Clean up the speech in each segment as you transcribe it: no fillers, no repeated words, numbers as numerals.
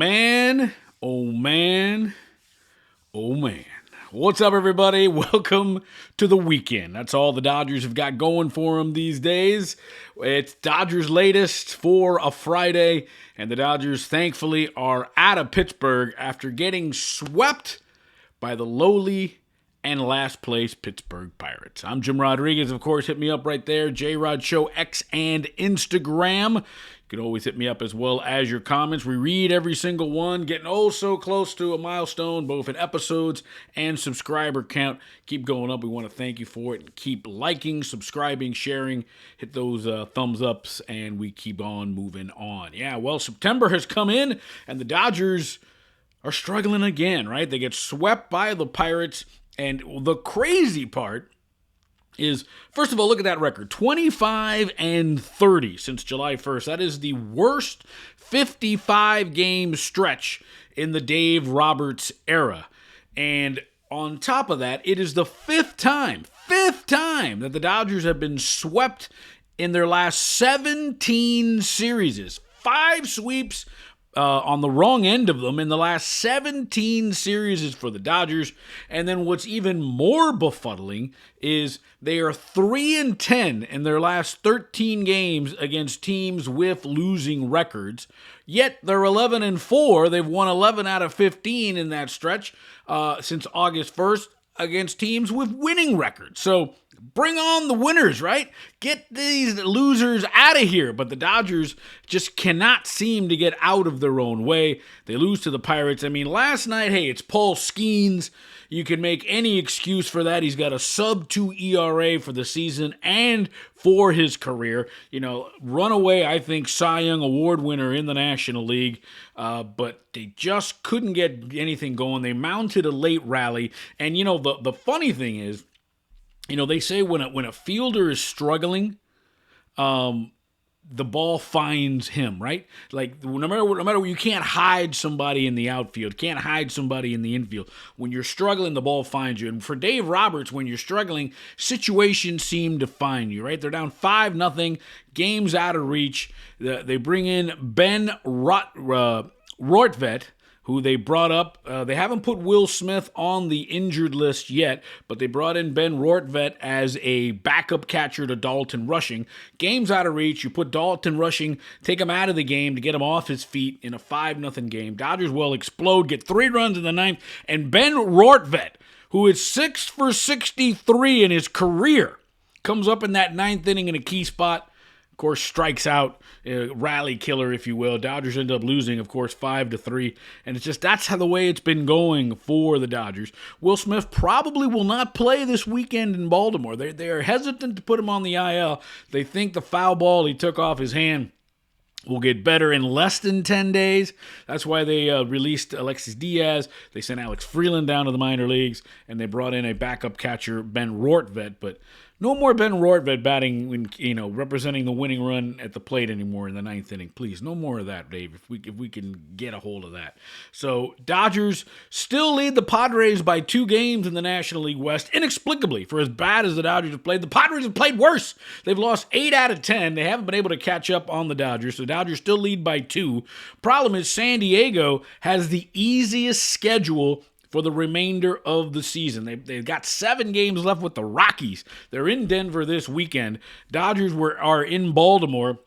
Man, oh man, oh man. What's up, everybody? Welcome to the weekend. That's all the Dodgers have got going for them these days. It's Dodgers' latest for a Friday, and the Dodgers, thankfully, are out of Pittsburgh after getting swept by the lowly and last place Pittsburgh Pirates. I'm Jim Rodriguez, of course. Hit me up right there, J Rod Show, X and Instagram. You can always hit me up as well as your comments. We read every single one, getting so close to a milestone, both in episodes and subscriber count. Keep going up. We want to thank you for it. And keep liking, subscribing, sharing. Hit those thumbs ups, and we keep on moving on. Yeah, well, September has come in, and the Dodgers are struggling again, right? They get swept by the Pirates, and the crazy part is, first of all, look at that record. 25-30 since July 1st. That is the worst 55-game stretch in the Dave Roberts era. And on top of that, it is the fifth time that the Dodgers have been swept in their last 17 series. 5 sweeps on the wrong end of them in the last 17 series for the Dodgers. And then what's even more befuddling is they are 3-10 in their last 13 games against teams with losing records. Yet they're 11-4. They've won 11 out of 15 in that stretch since August 1st against teams with winning records. So bring on the winners, right? Get these losers out of here. But the Dodgers just cannot seem to get out of their own way. They lose to the Pirates. I mean, last night, hey, it's Paul Skeens. You can make any excuse for that. He's got a sub-2 ERA for the season and for his career. You know, runaway, I think, Cy Young Award winner in the National League. But they just couldn't get anything going. They mounted a late rally. And, you know, the funny thing is, you know, they say when a fielder is struggling, the ball finds him, right? Like no matter what, you can't hide somebody in the outfield, can't hide somebody in the infield. When you're struggling, the ball finds you. And for Dave Roberts, when you're struggling, situations seem to find you, right? They're down 5-0, game's out of reach. They bring in Ben Rortvedt, who they brought up. They haven't put Will Smith on the injured list yet, but they brought in Ben Rortvedt as a backup catcher to Dalton Rushing. Game's out of reach. You put Dalton Rushing, take him out of the game to get him off his feet in a 5-0 game. Dodgers will explode, get 3 runs in the ninth, and Ben Rortvedt, who is 6 for 63 in his career, comes up in that ninth inning in a key spot. Of course, strikes out, rally killer, if you will. Dodgers end up losing, of course, 5-3. And it's just, that's how the way it's been going for the Dodgers. Will Smith probably will not play this weekend in Baltimore. They are hesitant to put him on the IL. They think the foul ball he took off his hand will get better in less than 10 days. That's why they released Alexis Diaz. They sent Alex Freeland down to the minor leagues, and they brought in a backup catcher, Ben Rortvedt. But no more Ben Rortvedt batting, representing the winning run at the plate anymore in the ninth inning. Please, no more of that, Dave, if we can get a hold of that. So, Dodgers still lead the Padres by 2 games in the National League West. Inexplicably, for as bad as the Dodgers have played, the Padres have played worse. They've lost 8 out of 10. They haven't been able to catch up on the Dodgers, so the Dodgers still lead by 2. Problem is, San Diego has the easiest schedule for the remainder of the season. They've got 7 games left with the Rockies. They're in Denver this weekend. Dodgers are in Baltimore.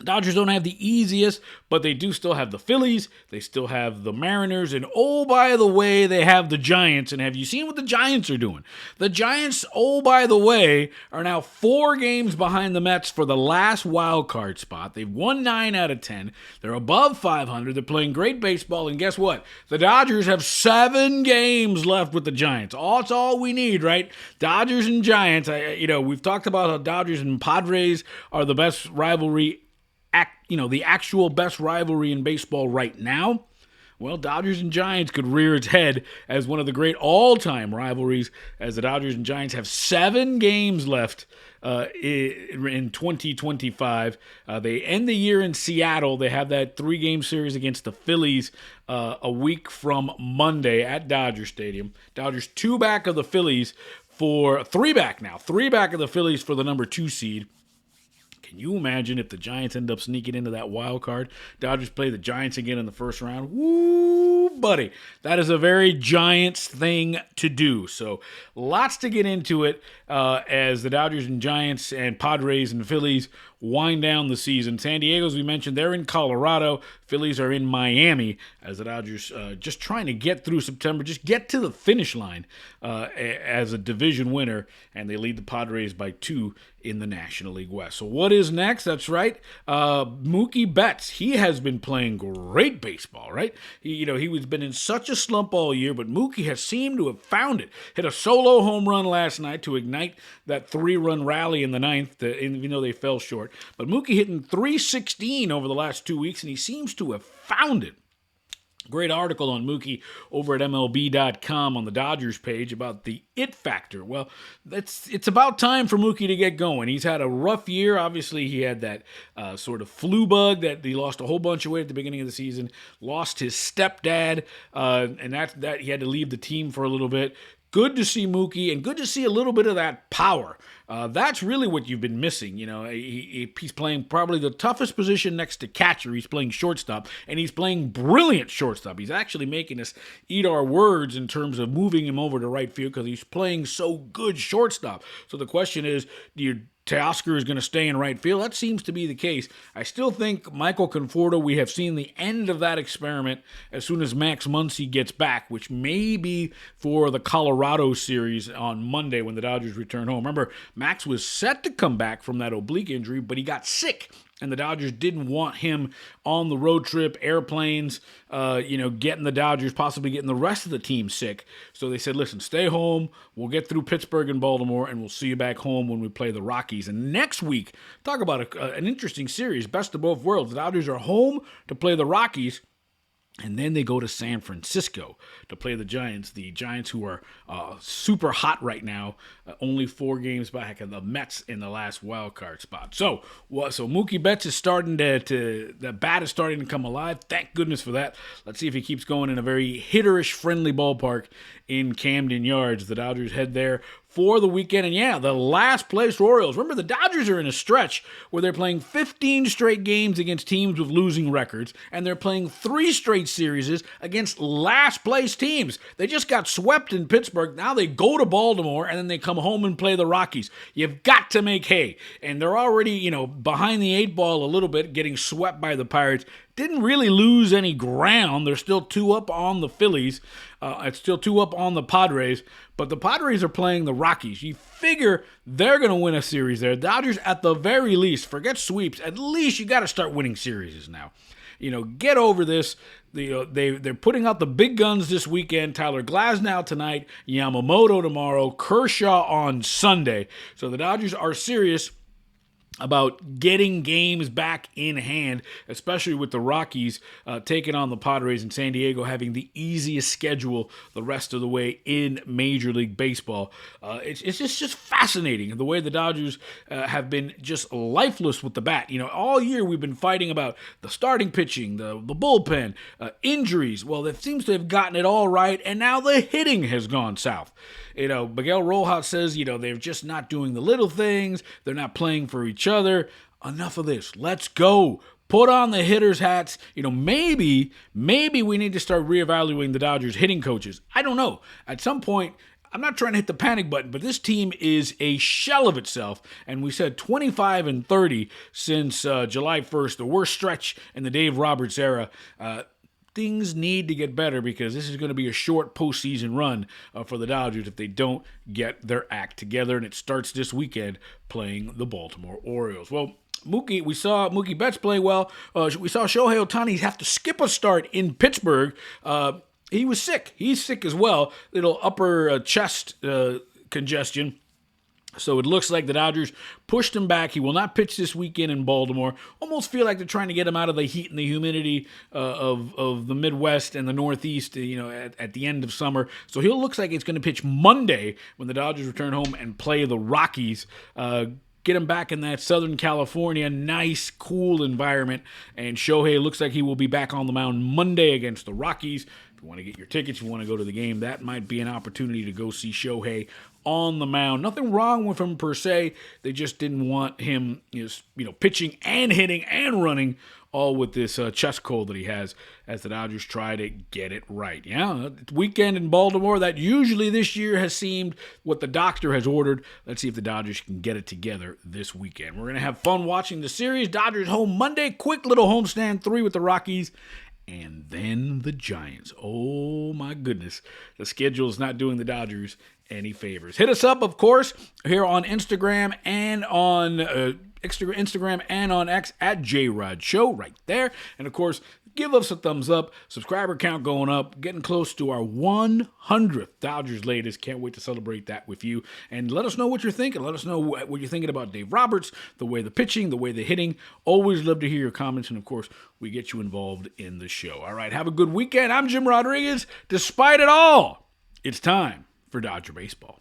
Dodgers don't have the easiest, but they do still have the Phillies. They still have the Mariners. And oh, by the way, they have the Giants. And have you seen what the Giants are doing? The Giants, oh, by the way, are now 4 games behind the Mets for the last wild card spot. They've won 9 out of 10. They're above 500. They're playing great baseball. And guess what? The Dodgers have 7 games left with the Giants. That's all we need, right? Dodgers and Giants. We've talked about how Dodgers and Padres are the best rivalry, the actual best rivalry in baseball right now. Well, Dodgers and Giants could rear its head as one of the great all-time rivalries, as the Dodgers and Giants have 7 games left in 2025. They end the year in Seattle. They have that 3-game series against the Phillies a week from Monday at Dodger Stadium. Dodgers 2 back of the Phillies for 3 back now. 3 back of the Phillies for the number 2 seed. Can you imagine if the Giants end up sneaking into that wild card? Dodgers play the Giants again in the first round. Woo, buddy. That is a very Giants thing to do. So lots to get into it as the Dodgers and Giants and Padres and Phillies wind down the season. San Diego, as we mentioned, they're in Colorado. Phillies are in Miami as the Dodgers just trying to get through September, just get to the finish line as a division winner, and they lead the Padres by 2 in the National League West. So what is next? That's right. Mookie Betts, he has been playing great baseball, right? He was been in such a slump all year, but Mookie has seemed to have found it. Hit a solo home run last night to ignite that 3-run rally in the ninth, even though they fell short. But Mookie hitting .316 over the last 2 weeks, and he seems to have found it. Great article on Mookie over at MLB.com on the Dodgers page about the it factor. Well, it's about time for Mookie to get going. He's had a rough year. Obviously, he had that sort of flu bug that he lost a whole bunch of weight at the beginning of the season, lost his stepdad, and that he had to leave the team for a little bit. Good to see Mookie, and good to see a little bit of that power. That's really what you've been missing. He's playing probably the toughest position next to catcher. He's playing shortstop, and he's playing brilliant shortstop. He's actually making us eat our words in terms of moving him over to right field because he's playing so good shortstop. So the question is, Teoscar is going to stay in right field. That seems to be the case. I still think Michael Conforto, we have seen the end of that experiment as soon as Max Muncy gets back, which may be for the Colorado series on Monday when the Dodgers return home. Remember, Max was set to come back from that oblique injury, but he got sick. And the Dodgers didn't want him on the road trip, airplanes, getting the Dodgers, possibly getting the rest of the team sick. So they said, listen, stay home. We'll get through Pittsburgh and Baltimore, and we'll see you back home when we play the Rockies. And next week, talk about an interesting series, best of both worlds. The Dodgers are home to play the Rockies. And then they go to San Francisco to play the Giants who are super hot right now, only 4 games back of the Mets in the last wild card spot. So Mookie Betts is starting the bat is starting to come alive. Thank goodness for that. Let's see if he keeps going in a very hitterish friendly ballpark in Camden Yards. The Dodgers head there for the weekend. And yeah, the last place Orioles. Remember, the Dodgers are in a stretch where they're playing 15 straight games against teams with losing records, and they're playing 3 straight series against last place teams. They just got swept in Pittsburgh. Now they go to Baltimore, and then they come home and play the Rockies. You've got to make hay. And they're already, behind the 8 ball a little bit, getting swept by the Pirates. Didn't really lose any ground. They're still 2 up on the Phillies. It's still 2 up on the Padres. But the Padres are playing the Rockies. You figure they're going to win a series there. Dodgers, at the very least, forget sweeps. At least you got to start winning series now. Get over this. They're putting out the big guns this weekend. Tyler Glasnow tonight, Yamamoto tomorrow, Kershaw on Sunday. So the Dodgers are serious about getting games back in hand, especially with the Rockies taking on the Padres and San Diego having the easiest schedule the rest of the way in Major League Baseball. It's just fascinating the way the Dodgers have been just lifeless with the bat. All year we've been fighting about the starting pitching, the bullpen, injuries. Well, it seems to have gotten it all right, and now the hitting has gone south. Miguel Rojas says, they're just not doing the little things. They're not playing for each other. Enough of this. Let's go. Put on the hitters' hats. Maybe we need to start reevaluating the Dodgers hitting coaches. I don't know. At some point, I'm not trying to hit the panic button, but this team is a shell of itself. And we said 25-30 since July 1st, the worst stretch in the Dave Roberts era. Things need to get better because this is going to be a short postseason run for the Dodgers if they don't get their act together. And it starts this weekend playing the Baltimore Orioles. Well, we saw Mookie Betts play well. We saw Shohei Ohtani have to skip a start in Pittsburgh. He was sick. He's sick as well. Little upper chest congestion. So it looks like the Dodgers pushed him back. He will not pitch this weekend in Baltimore. Almost feel like they're trying to get him out of the heat and the humidity of the Midwest and the Northeast, at the end of summer. So he looks like it's going to pitch Monday when the Dodgers return home and play the Rockies. Get him back in that Southern California, nice, cool environment. And Shohei looks like he will be back on the mound Monday against the Rockies. you want to get your tickets, you want to go to the game, that might be an opportunity to go see Shohei on the mound. Nothing wrong with him per se. They just didn't want him, pitching and hitting and running all with this chest cold that he has as the Dodgers try to get it right. Yeah, weekend in Baltimore, that usually this year has seemed what the doctor has ordered. Let's see if the Dodgers can get it together this weekend. We're going to have fun watching the series. Dodgers home Monday, quick little homestand 3 with the Rockies. And then the Giants. Oh, my goodness. The schedule is not doing the Dodgers any favors. Hit us up, of course, here on Instagram and on Instagram and on X at JRod Show right there. And, of course, give us a thumbs up. Subscriber count going up. Getting close to our 100th Dodgers latest. Can't wait to celebrate that with you. And let us know what you're thinking. Let us know what you're thinking about Dave Roberts, the way the pitching, the way the hitting. Always love to hear your comments. And, of course, we get you involved in the show. All right, have a good weekend. I'm Jim Rodriguez. Despite it all, it's time for Dodger Baseball.